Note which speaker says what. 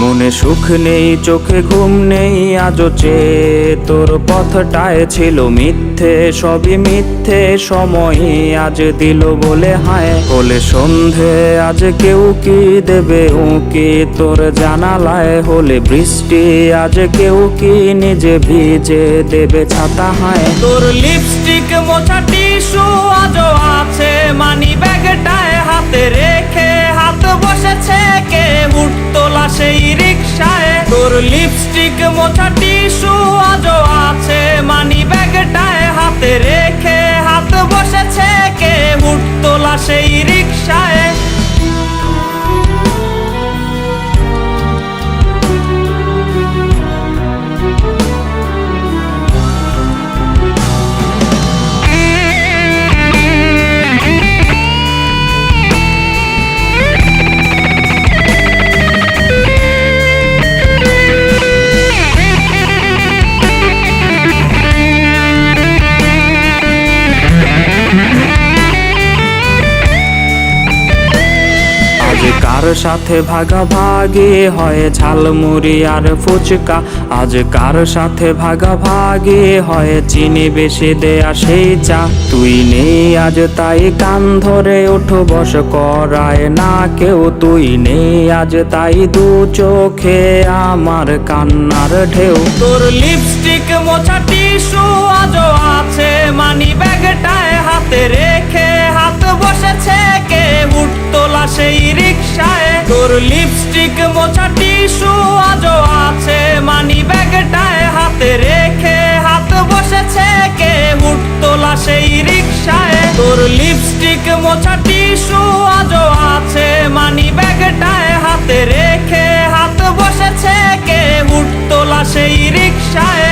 Speaker 1: মনে সুখ নেই, চোখে ঘুম নেই, আজও চেয়ে তোর পথটায় ছিল মিথ্যে, সবই মিথ্যে। সময় আজ দিল বলে হায়, হলে সন্ধে আজ কেউ কি দেবে উঁকি তোর জানালায়, হলে বৃষ্টি আজ কেউ কি নিজে ভিজে দেবে ছাতা হায়। তোর লিপস্টিক মোছা টিস্যু আজও আছে মানি ব্যাগটায় হাতে রেখে, হাত বসেছে কে হুট তোলা সেই রিকশায়। তোর লিপস্টিক মোছা টিস্যু আজও আছে মানি ব্যাগটায় হাতে রেখে, হাত বসেছে কে হুট তোলা সেই রিকশায়। আজ কার সাথে ভাগাভাগি হয় ঝালমুড়ি আর ফুচকা, আজ কার সাথে ভাগাভাগি হয় চিনি বেশি দেয়া সেই চা। তুই নেই আজ তাই কান ধরে ওঠো বস করায় না কেউ, তুই নেই আজ তাই দু চোখে আমার কান্নার ঢেউ। তোর লিপস্টিক মোছা টিস্যু আজও আছে মানি ব্যাগটায় হাতে রেখে, হাত বসেছে কে হুট তোলা সেই রিকশায়। তোর লিপস্টিক মোছা টিস্যু আজও আছে মানি ব্যাগটায় হাতে রেখে, হাত বসেছে কে হুট তোলা সেই রিকশায়। তোর লিপস্টিক মোছা টিস্যু আজও আছে মানি ব্যাগটায় হাতে রেখে, হাত বসেছে কে হুট তোলা সেই রিকশায়।